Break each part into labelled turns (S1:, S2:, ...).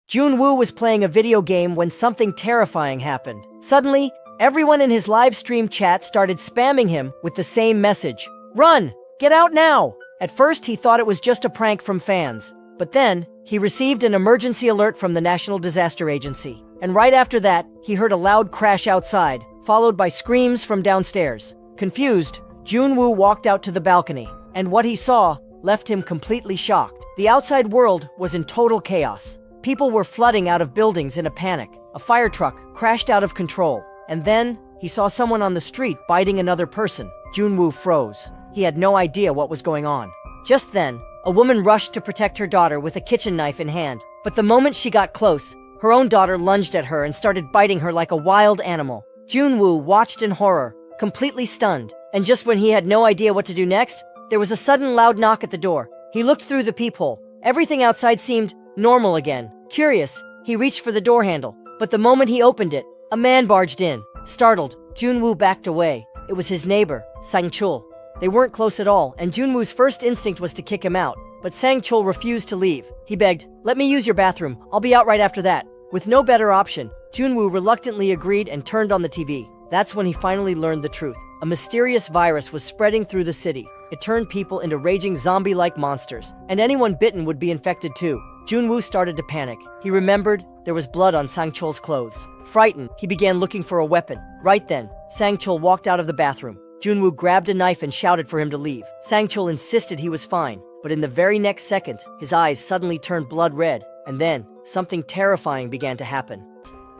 S1: Junwoo was playing a video game when something terrifying happened. Suddenly, everyone in his live stream chat started spamming him with the same message. Run! Get out now! At first, he thought it was just a prank from fans. But then, he received an emergency alert from the National Disaster Agency. And right after that, he heard a loud crash outside, followed by screams from downstairs. Confused, Junwoo walked out to the balcony, and what he saw left him completely shocked. The outside world was in total chaos. People were flooding out of buildings in a panic. A fire truck crashed out of control, and then he saw someone on the street biting another person. Junwoo froze. He had no idea what was going on. Just then, a woman rushed to protect her daughter with a kitchen knife in hand. But the moment she got close, her own daughter lunged at her and started biting her like a wild animal. Junwoo watched in horror, completely stunned. And just when he had no idea what to do next, there was a sudden loud knock at the door. He looked through the peephole. Everything outside seemed normal again. Curious, he reached for the door handle. But the moment he opened it, a man barged in. Startled, Junwoo backed away. It was his neighbor, Sang-chul. They weren't close at all, and Junwoo's first instinct was to kick him out. But Sang-chul refused to leave. He begged, "Let me use your bathroom. I'll be out right after that." With no better option, Junwoo reluctantly agreed and turned on the TV. That's when he finally learned the truth. A mysterious virus was spreading through the city. It turned people into raging zombie-like monsters, and anyone bitten would be infected too. Junwoo started to panic. He remembered there was blood on Sang-chul's clothes. Frightened, he began looking for a weapon. Right then, Sang-chul walked out of the bathroom. Junwoo grabbed a knife and shouted for him to leave. Sang-chul insisted he was fine, but in the very next second, his eyes suddenly turned blood red, and then something terrifying began to happen.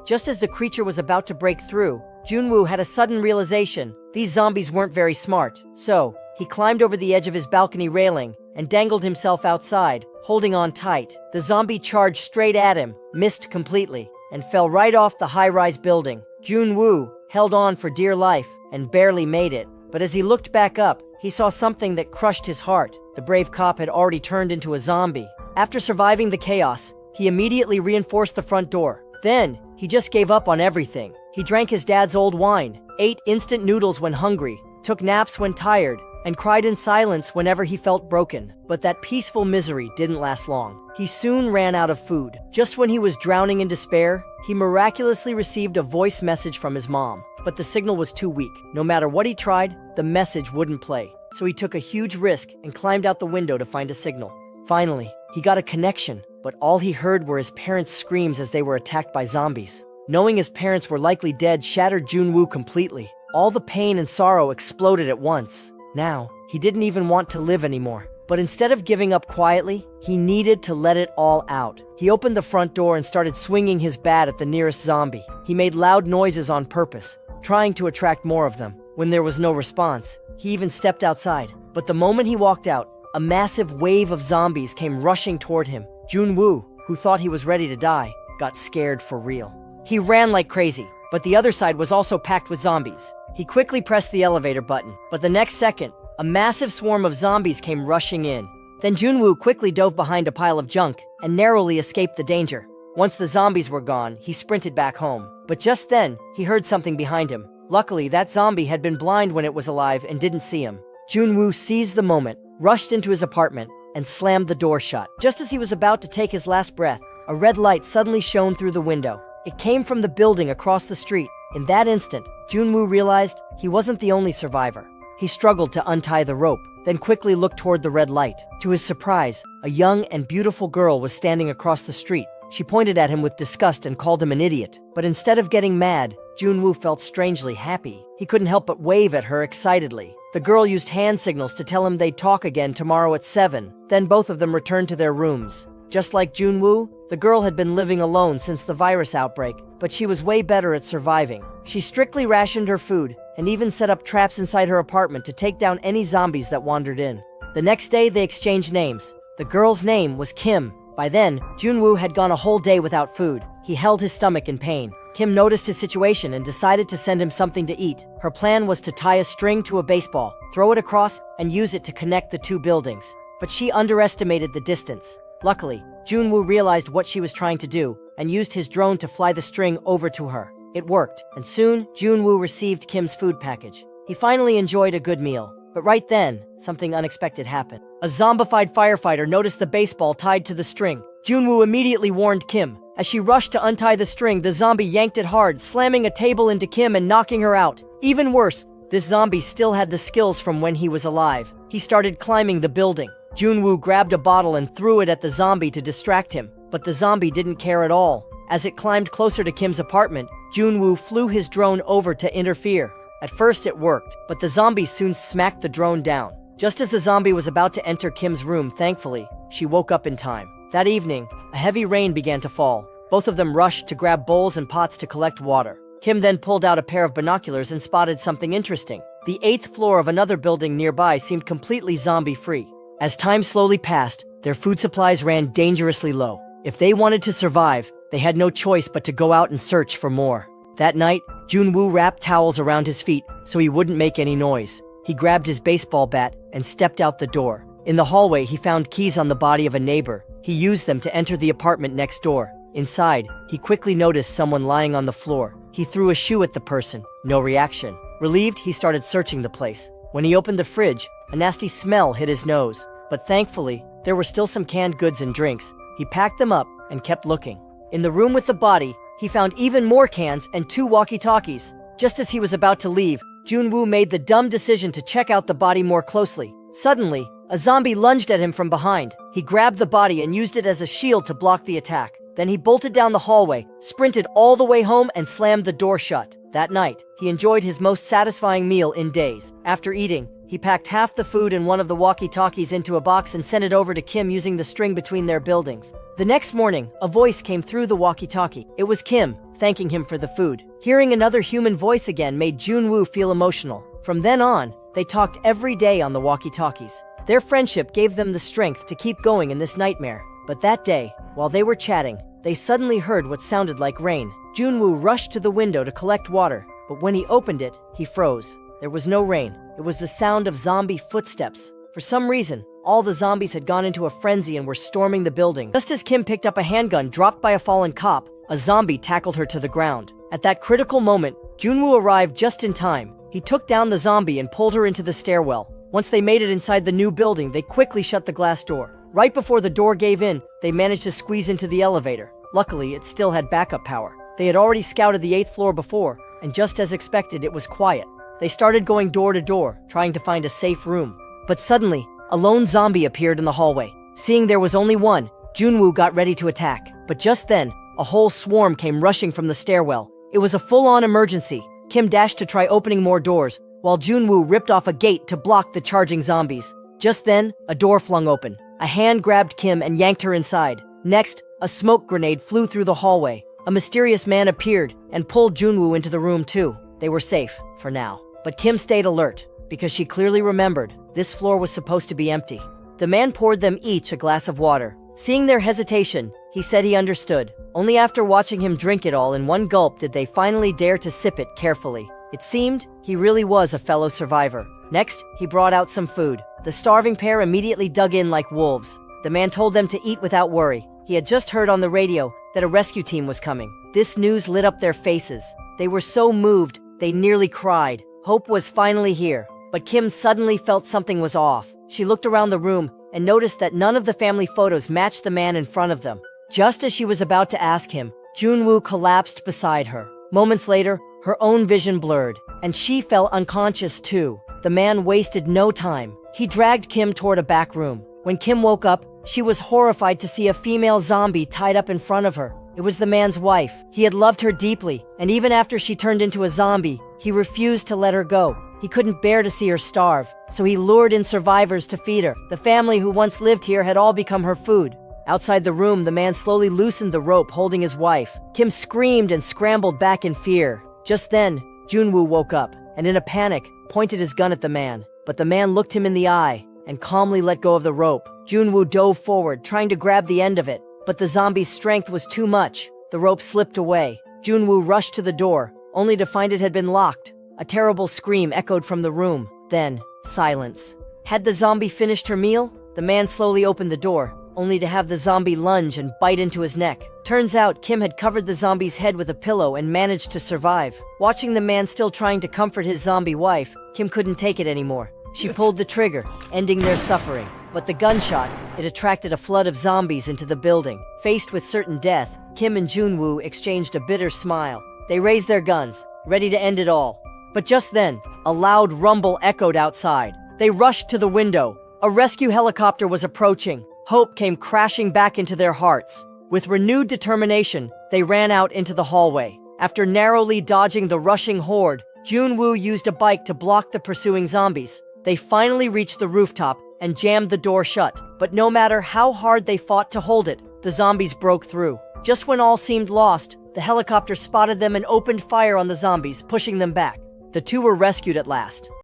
S1: Just as the creature was about to break through, Junwoo had a sudden realization. These zombies weren't very smart. So, he climbed over the edge of his balcony railing and dangled himself outside, holding on tight. The zombie charged straight at him, missed completely, and fell right off the high-rise building. Junwoo held on for dear life and barely made it. But as he looked back up, he saw something that crushed his heart. The brave cop had already turned into a zombie. After surviving the chaos, he immediately reinforced the front door. Then, he just gave up on everything. He drank his dad's old wine, ate instant noodles when hungry, took naps when tired, and cried in silence whenever he felt broken. But that peaceful misery didn't last long. He soon ran out of food. Just when he was drowning in despair, he miraculously received a voice message from his mom. But the signal was too weak. No matter what he tried, the message wouldn't play. So he took a huge risk and climbed out the window to find a signal. Finally, he got a connection, but all he heard were his parents' screams as they were attacked by zombies. Knowing his parents were likely dead shattered Junwoo completely. All the pain and sorrow exploded at once. Now, he didn't even want to live anymore. But instead of giving up quietly, he needed to let it all out. He opened the front door and started swinging his bat at the nearest zombie. He made loud noises on purpose, trying to attract more of them. When there was no response, he even stepped outside. But the moment he walked out, a massive wave of zombies came rushing toward him. Junwoo, who thought he was ready to die, got scared for real. He ran like crazy, but the other side was also packed with zombies. He quickly pressed the elevator button, but the next second, a massive swarm of zombies came rushing in. Then Junwoo quickly dove behind a pile of junk and narrowly escaped the danger. Once the zombies were gone, he sprinted back home. But just then, he heard something behind him. Luckily, that zombie had been blind when it was alive and didn't see him. Junwoo seized the moment, rushed into his apartment, and slammed the door shut. Just as he was about to take his last breath, a red light suddenly shone through the window. It came from the building across the street. In that instant, Junwoo realized he wasn't the only survivor. He struggled to untie the rope, then quickly looked toward the red light. To his surprise, a young and beautiful girl was standing across the street. She pointed at him with disgust and called him an idiot. But instead of getting mad, Junwoo felt strangely happy. He couldn't help but wave at her excitedly. The girl used hand signals to tell him they'd talk again tomorrow at 7. Then both of them returned to their rooms. Just like Junwoo, the girl had been living alone since the virus outbreak, but she was way better at surviving. She strictly rationed her food and even set up traps inside her apartment to take down any zombies that wandered in. The next day, they exchanged names. The girl's name was Kim. By then, Junwoo had gone a whole day without food. He held his stomach in pain. Kim noticed his situation and decided to send him something to eat. Her plan was to tie a string to a baseball, throw it across, and use it to connect the two buildings. But she underestimated the distance. Luckily, Junwoo realized what she was trying to do and used his drone to fly the string over to her. It worked, and soon, Junwoo received Kim's food package. He finally enjoyed a good meal. But right then, something unexpected happened. A zombified firefighter noticed the baseball tied to the string. Junwoo immediately warned Kim. As she rushed to untie the string, the zombie yanked it hard, slamming a table into Kim and knocking her out. Even worse, this zombie still had the skills from when he was alive. He started climbing the building. Junwoo grabbed a bottle and threw it at the zombie to distract him, but the zombie didn't care at all. As it climbed closer to Kim's apartment, Junwoo flew his drone over to interfere. At first it worked, but the zombie soon smacked the drone down. Just as the zombie was about to enter Kim's room, thankfully, she woke up in time. That evening, a heavy rain began to fall. Both of them rushed to grab bowls and pots to collect water. Kim then pulled out a pair of binoculars and spotted something interesting. The 8th floor of another building nearby seemed completely zombie-free. As time slowly passed, their food supplies ran dangerously low. If they wanted to survive, they had no choice but to go out and search for more. That night, Junwoo wrapped towels around his feet so he wouldn't make any noise. He grabbed his baseball bat and stepped out the door. In the hallway, he found keys on the body of a neighbor. He used them to enter the apartment next door. Inside, he quickly noticed someone lying on the floor. He threw a shoe at the person. No reaction. Relieved, he started searching the place. When he opened the fridge, a nasty smell hit his nose. But thankfully, there were still some canned goods and drinks. He packed them up and kept looking. In the room with the body, he found even more cans and 2 walkie-talkies. Just as he was about to leave, Junwoo made the dumb decision to check out the body more closely. Suddenly, a zombie lunged at him from behind. He grabbed the body and used it as a shield to block the attack. Then he bolted down the hallway, sprinted all the way home, and slammed the door shut. That night, he enjoyed his most satisfying meal in days. After eating, he packed half the food in one of the walkie-talkies into a box and sent it over to Kim using the string between their buildings. The next morning, a voice came through the walkie-talkie. It was Kim, thanking him for the food. Hearing another human voice again made Junwoo feel emotional. From then on, they talked every day on the walkie-talkies. Their friendship gave them the strength to keep going in this nightmare. But that day, while they were chatting, they suddenly heard what sounded like rain. Junwoo rushed to the window to collect water, but when he opened it, he froze. There was no rain. It was the sound of zombie footsteps. For some reason, all the zombies had gone into a frenzy and were storming the building. Just as Kim picked up a handgun dropped by a fallen cop, a zombie tackled her to the ground. At that critical moment, Junwoo arrived just in time. He took down the zombie and pulled her into the stairwell. Once they made it inside the new building, they quickly shut the glass door. Right before the door gave in, they managed to squeeze into the elevator. Luckily, it still had backup power. They had already scouted the 8th floor before, and just as expected, it was quiet. They started going door to door, trying to find a safe room. But suddenly, a lone zombie appeared in the hallway. Seeing there was only one, Junwoo got ready to attack. But just then, a whole swarm came rushing from the stairwell. It was a full-on emergency. Kim dashed to try opening more doors, while Junwoo ripped off a gate to block the charging zombies. Just then, a door flung open. A hand grabbed Kim and yanked her inside. Next, a smoke grenade flew through the hallway. A mysterious man appeared and pulled Junwoo into the room too. They were safe, for now. But Kim stayed alert, because she clearly remembered this floor was supposed to be empty. The man poured them each a glass of water. Seeing their hesitation, he said he understood. Only after watching him drink it all in one gulp did they finally dare to sip it carefully. It seemed he really was a fellow survivor. Next, he brought out some food. The starving pair immediately dug in like wolves. The man told them to eat without worry. He had just heard on the radio that a rescue team was coming. This news lit up their faces. They were so moved, they nearly cried. Hope was finally here. But Kim suddenly felt something was off. She looked around the room and noticed that none of the family photos matched the man in front of them. Just as she was about to ask him, Junwoo collapsed beside her. Moments later, her own vision blurred, and she fell unconscious too. The man wasted no time. He dragged Kim toward a back room. When Kim woke up, she was horrified to see a female zombie tied up in front of her. It was the man's wife. He had loved her deeply, and even after she turned into a zombie, he refused to let her go. He couldn't bear to see her starve, so he lured in survivors to feed her. The family who once lived here had all become her food. Outside the room, the man slowly loosened the rope holding his wife. Kim screamed and scrambled back in fear. Just then, Junwoo woke up, and in a panic, pointed his gun at the man. But the man looked him in the eye and calmly let go of the rope. Junwoo dove forward, trying to grab the end of it, but the zombie's strength was too much. The rope slipped away. Junwoo rushed to the door, only to find it had been locked. A terrible scream echoed from the room. Then, silence. Had the zombie finished her meal? The man slowly opened the door, only to have the zombie lunge and bite into his neck. Turns out Kim had covered the zombie's head with a pillow and managed to survive. Watching the man still trying to comfort his zombie wife, Kim couldn't take it anymore. She pulled the trigger, ending their suffering. But the gunshot, it attracted a flood of zombies into the building. Faced with certain death, Kim and Junwoo exchanged a bitter smile. They raised their guns, ready to end it all. But just then, a loud rumble echoed outside. They rushed to the window. A rescue helicopter was approaching. Hope came crashing back into their hearts. With renewed determination, they ran out into the hallway. After narrowly dodging the rushing horde, Junwoo used a bike to block the pursuing zombies. They finally reached the rooftop and jammed the door shut. But no matter how hard they fought to hold it, the zombies broke through. Just when all seemed lost, the helicopter spotted them and opened fire on the zombies, pushing them back. The two were rescued at last.